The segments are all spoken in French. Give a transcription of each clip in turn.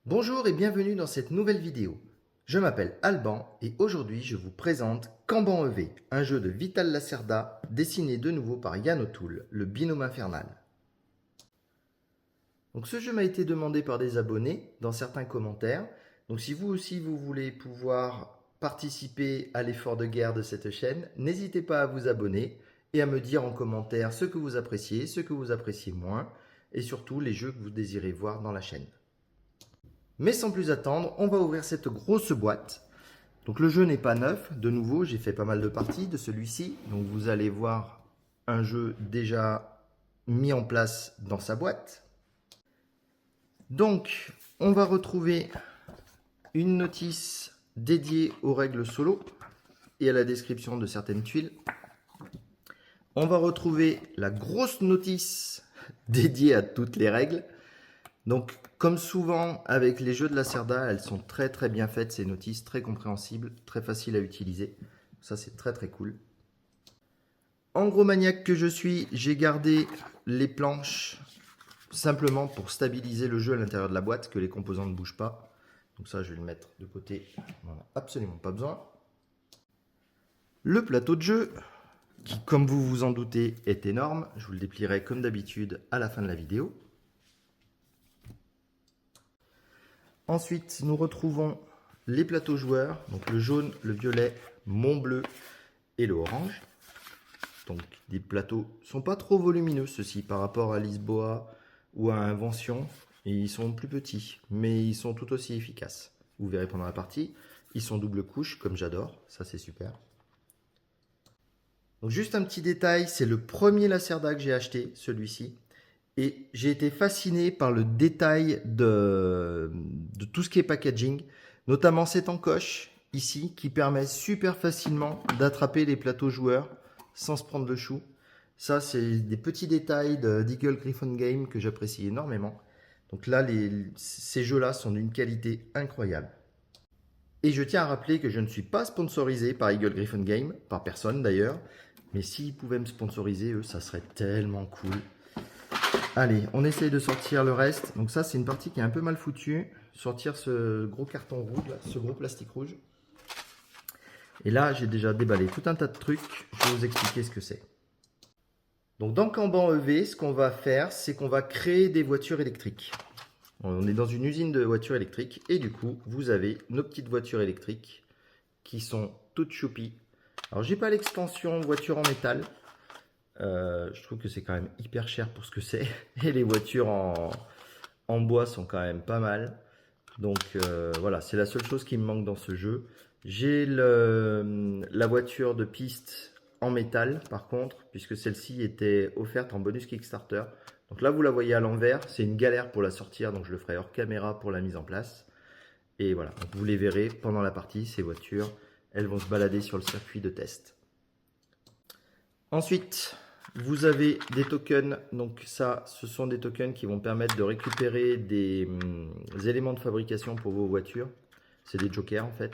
Bonjour et bienvenue dans cette nouvelle vidéo. Je m'appelle Alban et aujourd'hui je vous présente Kanban EV, un jeu de Vital Lacerda dessiné de nouveau par Yann O'Toole, le binôme infernal. Donc ce jeu m'a été demandé par des abonnés dans certains commentaires. Donc si vous aussi vous voulez pouvoir participer à l'effort de guerre de cette chaîne, n'hésitez pas à vous abonner et à me dire en commentaire ce que vous appréciez, ce que vous appréciez moins et surtout les jeux que vous désirez voir dans la chaîne. Mais sans plus attendre, on va ouvrir cette grosse boîte. Donc le jeu n'est pas neuf, de nouveau j'ai fait pas mal de parties de celui-ci. Donc vous allez voir un jeu déjà mis en place dans sa boîte. Donc on va retrouver une notice dédiée aux règles solo et à la description de certaines tuiles. On va retrouver la grosse notice dédiée à toutes les règles. Donc, comme souvent avec les jeux de Lacerda, elles sont très bien faites, ces notices, très compréhensibles, très faciles à utiliser. Ça, c'est très cool. En gros maniaque que je suis, j'ai gardé les planches simplement pour stabiliser le jeu à l'intérieur de la boîte, que les composants ne bougent pas. Donc ça, je vais le mettre de côté, on n'en a absolument pas besoin. Le plateau de jeu, qui, comme vous vous en doutez, est énorme. Je vous le déplierai comme d'habitude à la fin de la vidéo. Ensuite, nous retrouvons les plateaux joueurs, donc le jaune, le violet, mon bleu et le orange. Donc des plateaux sont pas trop volumineux ceux-ci par rapport à Lisboa ou à Invention. Et ils sont plus petits, mais ils sont tout aussi efficaces. Vous verrez pendant la partie. Ils sont double couche, comme j'adore, ça c'est super. Donc juste un petit détail, c'est le premier Lacerda que j'ai acheté, celui-ci. Et j'ai été fasciné par le détail de tout ce qui est packaging, notamment cette encoche ici qui permet super facilement d'attraper les plateaux joueurs sans se prendre le chou. Ça, c'est des petits détails d'Eagle Gryphon Game que j'apprécie énormément. Donc là, ces jeux-là sont d'une qualité incroyable. Et je tiens à rappeler que je ne suis pas sponsorisé par Eagle Gryphon Game, par personne d'ailleurs. Mais s'ils pouvaient me sponsoriser, eux, ça serait tellement cool. Allez, on essaye de sortir le reste. Donc ça, c'est une partie qui est un peu mal foutue. Sortir ce gros carton rouge, là, ce gros plastique rouge. Et là, j'ai déjà déballé tout un tas de trucs. Je vais vous expliquer ce que c'est. Donc dans Kanban EV, ce qu'on va faire, c'est qu'on va créer des voitures électriques. On est dans une usine de voitures électriques. Et du coup, vous avez nos petites voitures électriques qui sont toutes choupies. Alors, j'ai pas l'extension voiture en métal. Je trouve que c'est quand même hyper cher pour ce que c'est. Et les voitures en bois sont quand même pas mal. Donc voilà, c'est la seule chose qui me manque dans ce jeu. J'ai la voiture de piste en métal par contre, puisque celle-ci était offerte en bonus Kickstarter. Donc là, vous la voyez à l'envers. C'est une galère pour la sortir, donc je le ferai hors caméra pour la mise en place. Et voilà, donc vous les verrez pendant la partie, ces voitures. Elles vont se balader sur le circuit de test. Ensuite, vous avez des tokens. Donc ça, ce sont des tokens qui vont permettre de récupérer des éléments de fabrication pour vos voitures. C'est des jokers en fait.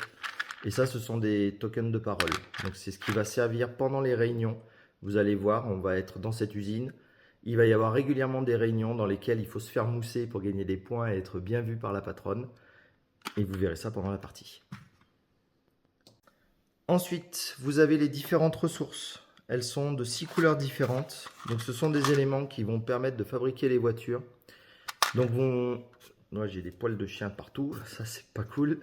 Et ça, ce sont des tokens de parole. Donc c'est ce qui va servir pendant les réunions. Vous allez voir, on va être dans cette usine. Il va y avoir régulièrement des réunions dans lesquelles il faut se faire mousser pour gagner des points et être bien vu par la patronne. Et vous verrez ça pendant la partie. Ensuite, vous avez les différentes ressources. Elles sont de 6 couleurs différentes. Donc ce sont des éléments qui vont permettre de fabriquer les voitures. Donc moi j'ai des poils de chien partout, ça c'est pas cool.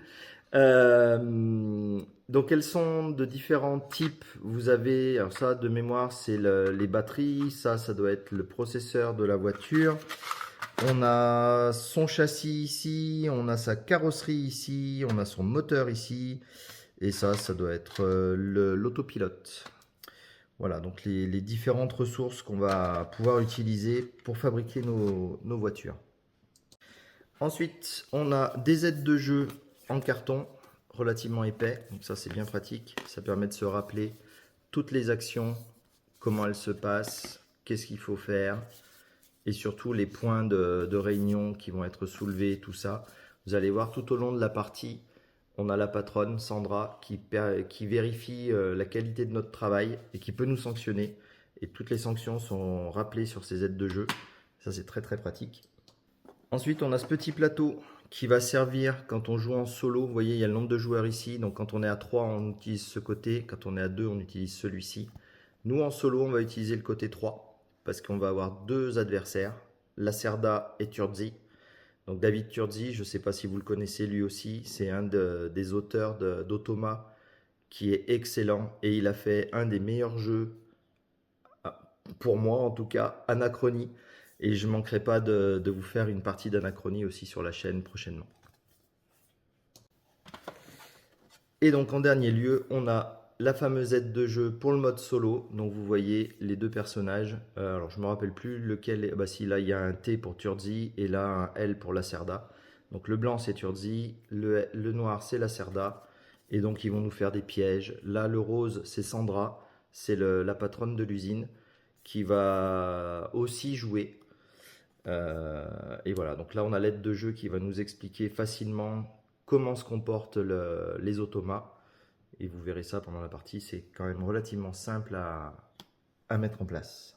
Donc elles sont de différents types. Vous avez, alors ça de mémoire c'est les batteries, ça doit être le processeur de la voiture. On a son châssis ici, on a sa carrosserie ici, on a son moteur ici. Et ça doit être l'autopilote. Voilà, donc les différentes ressources qu'on va pouvoir utiliser pour fabriquer nos voitures. Ensuite, on a des aides de jeu en carton relativement épais. Donc ça, c'est bien pratique. Ça permet de se rappeler toutes les actions, comment elles se passent, qu'est-ce qu'il faut faire. Et surtout les points de réunion qui vont être soulevés, tout ça. Vous allez voir tout au long de la partie, on a la patronne, Sandra, qui vérifie la qualité de notre travail et qui peut nous sanctionner. Et toutes les sanctions sont rappelées sur ces aides de jeu. Ça, c'est très pratique. Ensuite, on a ce petit plateau qui va servir quand on joue en solo. Vous voyez, il y a le nombre de joueurs ici. Donc quand on est à 3, on utilise ce côté. Quand on est à 2, on utilise celui-ci. Nous, en solo, on va utiliser le côté 3 parce qu'on va avoir deux adversaires, Lacerda et Turzi. Donc David Turzi, je ne sais pas si vous le connaissez lui aussi, c'est un des auteurs d'Automa qui est excellent et il a fait un des meilleurs jeux, pour moi en tout cas, Anachronie. Et je ne manquerai pas de vous faire une partie d'Anachronie aussi sur la chaîne prochainement. Et donc en dernier lieu, on a la fameuse aide de jeu pour le mode solo. Donc vous voyez les deux personnages. Alors je ne me rappelle plus lequel est. Bah si, là il y a un T pour Turzi et là un L pour Lacerda. Donc le blanc c'est Turzi, le noir c'est Lacerda. Et donc ils vont nous faire des pièges. Là le rose c'est Sandra, c'est la patronne de l'usine qui va aussi jouer. Et voilà, donc là on a l'aide de jeu qui va nous expliquer facilement comment se comportent les automas. Et vous verrez ça pendant la partie, c'est quand même relativement simple à mettre en place.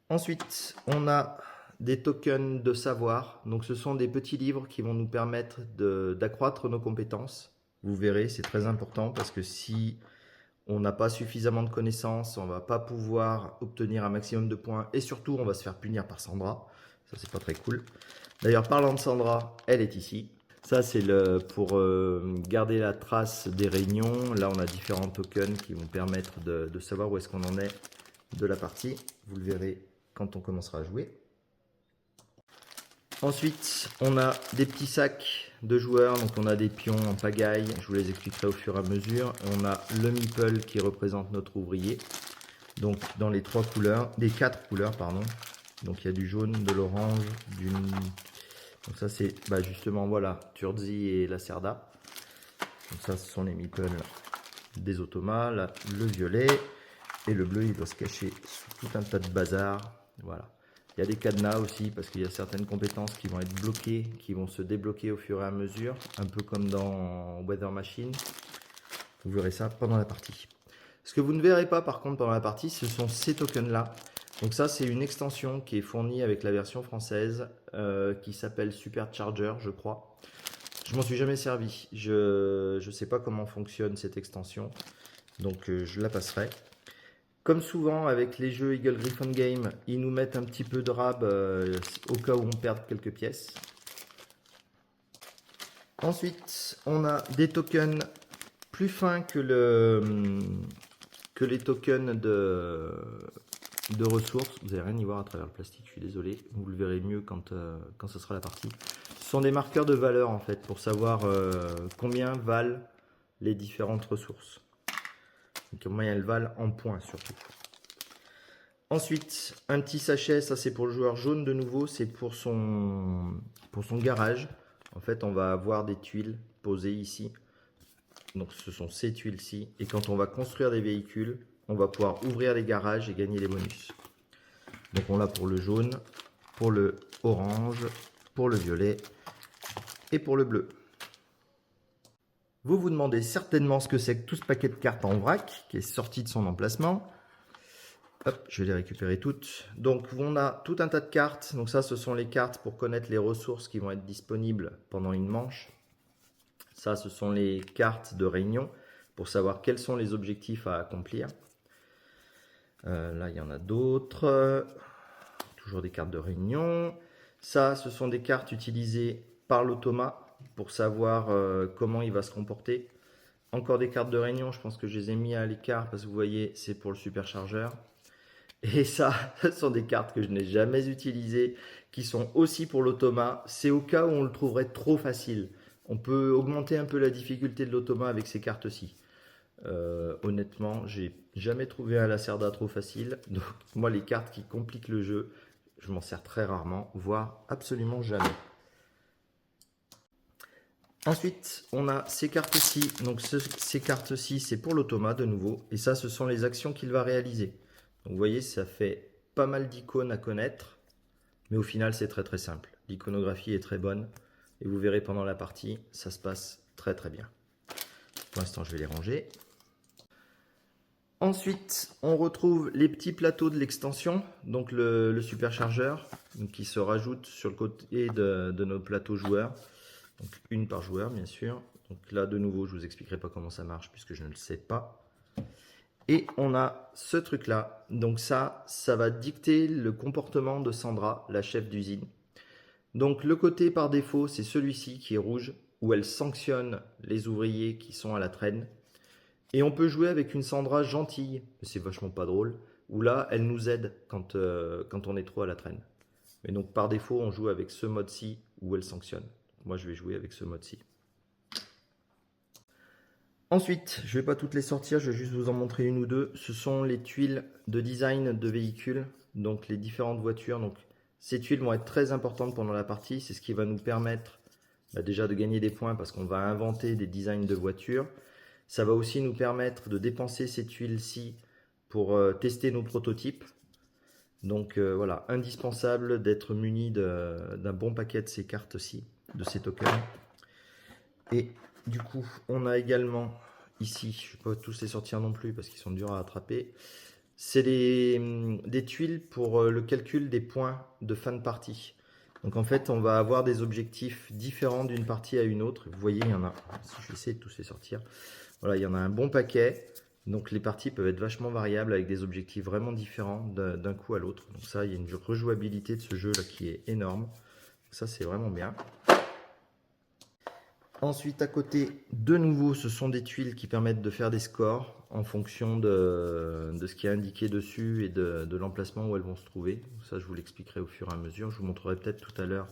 Ensuite, on a des tokens de savoir. Donc ce sont des petits livres qui vont nous permettre d'accroître nos compétences. Vous verrez, c'est très important parce que si on n'a pas suffisamment de connaissances, on ne va pas pouvoir obtenir un maximum de points et surtout on va se faire punir par Sandra. Ça c'est pas très cool. D'ailleurs, parlant de Sandra, elle est ici. Ça, c'est pour garder la trace des réunions. Là, on a différents tokens qui vont permettre de savoir où est-ce qu'on en est de la partie. Vous le verrez quand on commencera à jouer. Ensuite, on a des petits sacs de joueurs. Donc, on a des pions en pagaille. Je vous les expliquerai au fur et à mesure. On a le meeple qui représente notre ouvrier. Donc, dans les trois couleurs, des quatre couleurs, pardon. Donc, il y a du jaune, de l'orange, du... Donc ça c'est justement voilà, Turzi et Lacerda. Donc ça ce sont les meeples des automas, là, le violet et le bleu il doit se cacher sous tout un tas de bazar. Voilà. Il y a des cadenas aussi parce qu'il y a certaines compétences qui vont être bloquées, qui vont se débloquer au fur et à mesure, un peu comme dans Weather Machine. Vous verrez ça pendant la partie. Ce que vous ne verrez pas par contre pendant la partie, ce sont ces tokens là. Donc ça, c'est une extension qui est fournie avec la version française qui s'appelle Supercharger, je crois. Je m'en suis jamais servi. Je ne sais pas comment fonctionne cette extension, donc je la passerai. Comme souvent avec les jeux Eagle Gryphon Game, ils nous mettent un petit peu de rab au cas où on perd quelques pièces. Ensuite, on a des tokens plus fins que les tokens de ressources. Vous n'allez rien y voir à travers le plastique, je suis désolé. Vous le verrez mieux quand ce sera la partie. Ce sont des marqueurs de valeur en fait pour savoir combien valent les différentes ressources. Donc, combien elles valent en points surtout. Ensuite, un petit sachet, ça c'est pour le joueur jaune de nouveau, c'est pour son garage. En fait, on va avoir des tuiles posées ici. Donc ce sont ces tuiles-ci. Et quand on va construire des véhicules, on va pouvoir ouvrir les garages et gagner les bonus. Donc on l'a pour le jaune, pour le orange, pour le violet et pour le bleu. Vous vous demandez certainement ce que c'est que tout ce paquet de cartes en vrac qui est sorti de son emplacement. Hop, je vais les récupérer toutes. Donc on a tout un tas de cartes. Donc ça, ce sont les cartes pour connaître les ressources qui vont être disponibles pendant une manche. Ça, ce sont les cartes de réunion pour savoir quels sont les objectifs à accomplir. Là, il y en a d'autres. Toujours des cartes de réunion. Ça, ce sont des cartes utilisées par l'automa pour savoir comment il va se comporter. Encore des cartes de réunion. Je pense que je les ai mis à l'écart parce que vous voyez, c'est pour le superchargeur. Et ça, ce sont des cartes que je n'ai jamais utilisées, qui sont aussi pour l'automa. C'est au cas où on le trouverait trop facile. On peut augmenter un peu la difficulté de l'automa avec ces cartes-ci. Honnêtement, j'ai jamais trouvé un Lacerda trop facile. Donc moi, les cartes qui compliquent le jeu, je m'en sers très rarement, voire absolument jamais. Ensuite, on a ces cartes-ci. Donc ces cartes-ci, c'est pour l'automa de nouveau. Et ça, ce sont les actions qu'il va réaliser. Donc vous voyez, ça fait pas mal d'icônes à connaître. Mais au final, c'est très très simple. L'iconographie est très bonne. Et vous verrez pendant la partie, ça se passe très très bien. Pour l'instant, je vais les ranger. Ensuite, on retrouve les petits plateaux de l'extension, donc le superchargeur, qui se rajoute sur le côté de nos plateaux joueurs. Donc une par joueur, bien sûr. Donc là, de nouveau, je ne vous expliquerai pas comment ça marche puisque je ne le sais pas. Et on a ce truc-là. Donc ça va dicter le comportement de Sandra, la chef d'usine. Donc le côté par défaut, c'est celui-ci qui est rouge, où elle sanctionne les ouvriers qui sont à la traîne. Et on peut jouer avec une Sandra gentille, c'est vachement pas drôle, où là, elle nous aide quand on est trop à la traîne. Mais donc par défaut, on joue avec ce mode-ci où elle sanctionne. Moi, je vais jouer avec ce mode-ci. Ensuite, je ne vais pas toutes les sortir, je vais juste vous en montrer une ou deux. Ce sont les tuiles de design de véhicules, donc les différentes voitures. Donc, ces tuiles vont être très importantes pendant la partie. C'est ce qui va nous permettre déjà de gagner des points parce qu'on va inventer des designs de voitures. Ça va aussi nous permettre de dépenser ces tuiles-ci pour tester nos prototypes. Donc voilà, indispensable d'être muni d'un bon paquet de ces cartes-ci, de ces tokens. Et du coup, on a également ici, je ne vais pas tous les sortir non plus parce qu'ils sont durs à attraper, c'est des tuiles pour le calcul des points de fin de partie. Donc en fait, on va avoir des objectifs différents d'une partie à une autre. Vous voyez, il y en a, si je vais essayer de tous les sortir, voilà, il y en a un bon paquet. Donc les parties peuvent être vachement variables avec des objectifs vraiment différents d'un coup à l'autre. Donc ça, il y a une rejouabilité de ce jeu là qui est énorme. Ça, c'est vraiment bien. Ensuite, à côté, de nouveau, ce sont des tuiles qui permettent de faire des scores en fonction de ce qui est indiqué dessus et de l'emplacement où elles vont se trouver. Ça, je vous l'expliquerai au fur et à mesure. Je vous montrerai peut-être tout à l'heure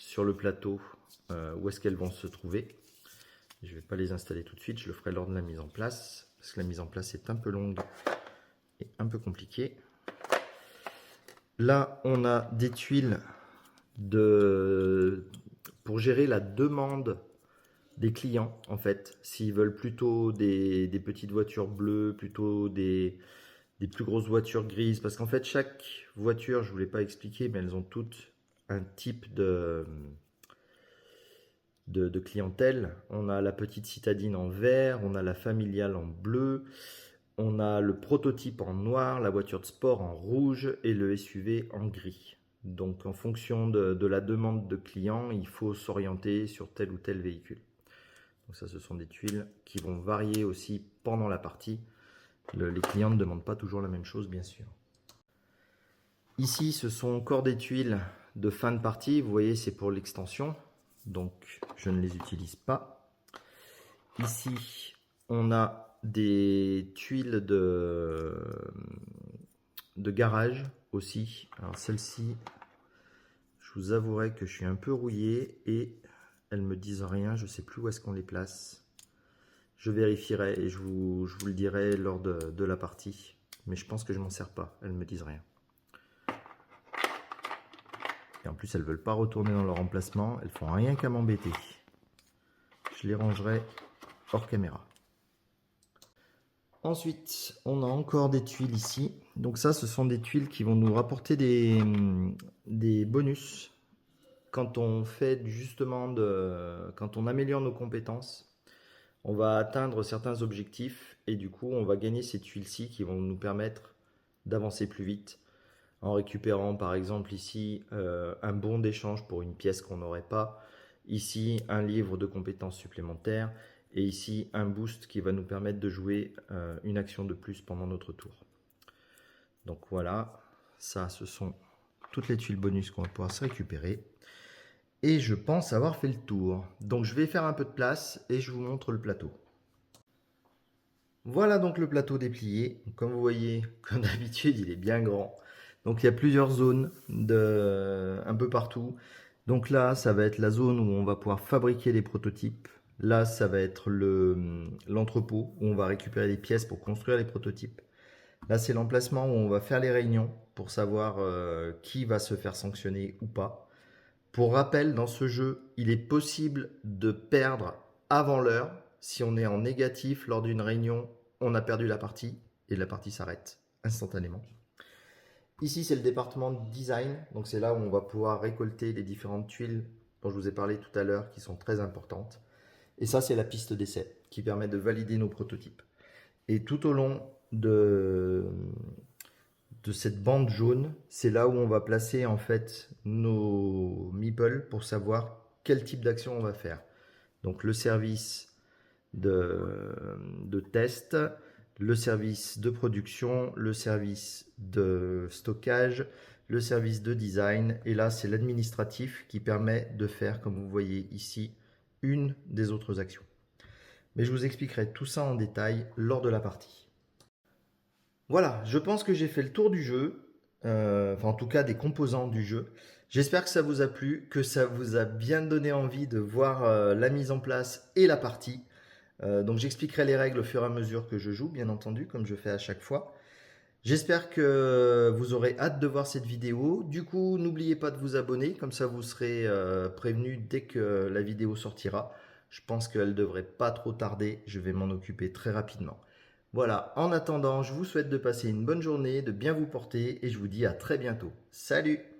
sur le plateau où est-ce qu'elles vont se trouver. Je ne vais pas les installer tout de suite, je le ferai lors de la mise en place, parce que la mise en place est un peu longue et un peu compliquée. Là, on a des tuiles pour gérer la demande des clients, en fait. S'ils veulent plutôt des petites voitures bleues, plutôt des plus grosses voitures grises, parce qu'en fait, chaque voiture, je ne vous l'ai pas expliqué, mais elles ont toutes un type de clientèle. On a la petite citadine en vert, on a la familiale en bleu, on a le prototype en noir, la voiture de sport en rouge et le SUV en gris. Donc en fonction de la demande de client, il faut s'orienter sur tel ou tel véhicule. Donc ça, ce sont des tuiles qui vont varier aussi pendant la partie. Les clients ne demandent pas toujours la même chose, bien sûr. Ici, ce sont encore des tuiles de fin de partie. Vous voyez, c'est pour l'extension. Donc, je ne les utilise pas. Ici, on a des tuiles de garage aussi. Alors, celle-ci, je vous avouerai que je suis un peu rouillé et elles ne me disent rien. Je ne sais plus où est-ce qu'on les place. Je vérifierai et je vous le dirai lors de la partie. Mais je pense que je ne m'en sers pas. Elles ne me disent rien. Et en plus, elles ne veulent pas retourner dans leur emplacement. Elles font rien qu'à m'embêter. Je les rangerai hors caméra. Ensuite, on a encore des tuiles ici. Donc ça, ce sont des tuiles qui vont nous rapporter des bonus. Quand on fait justement quand on améliore nos compétences, on va atteindre certains objectifs et du coup, on va gagner ces tuiles-ci qui vont nous permettre d'avancer plus vite en récupérant par exemple ici un bon d'échange pour une pièce qu'on n'aurait pas, ici un livre de compétences supplémentaires et ici un boost qui va nous permettre de jouer une action de plus pendant notre tour. Donc voilà, ça ce sont toutes les tuiles bonus qu'on va pouvoir se récupérer. Et je pense avoir fait le tour. Donc je vais faire un peu de place et je vous montre le plateau. Voilà donc le plateau déplié. Comme vous voyez, comme d'habitude, il est bien grand. Donc il y a plusieurs zones un peu partout. Donc là, ça va être la zone où on va pouvoir fabriquer les prototypes. Là, ça va être l'entrepôt où on va récupérer les pièces pour construire les prototypes. Là, c'est l'emplacement où on va faire les réunions pour savoir qui va se faire sanctionner ou pas. Pour rappel, dans ce jeu, il est possible de perdre avant l'heure. Si on est en négatif lors d'une réunion, on a perdu la partie et la partie s'arrête instantanément. Ici, c'est le département design. Donc, c'est là où on va pouvoir récolter les différentes tuiles dont je vous ai parlé tout à l'heure qui sont très importantes. Et ça, c'est la piste d'essai qui permet de valider nos prototypes. Et tout au long de cette bande jaune, c'est là où on va placer en fait nos meeples pour savoir quel type d'action on va faire. Donc le service de test, le service de production, le service de stockage, le service de design. Et là, c'est l'administratif qui permet de faire, comme vous voyez ici, une des autres actions. Mais je vous expliquerai tout ça en détail lors de la partie. Voilà, je pense que j'ai fait le tour du jeu, enfin en tout cas des composants du jeu. J'espère que ça vous a plu, que ça vous a bien donné envie de voir la mise en place et la partie. Donc j'expliquerai les règles au fur et à mesure que je joue, bien entendu, comme je fais à chaque fois. J'espère que vous aurez hâte de voir cette vidéo. Du coup, n'oubliez pas de vous abonner, comme ça vous serez prévenu dès que la vidéo sortira. Je pense qu'elle ne devrait pas trop tarder, je vais m'en occuper très rapidement. Voilà, en attendant, je vous souhaite de passer une bonne journée, de bien vous porter et je vous dis à très bientôt. Salut!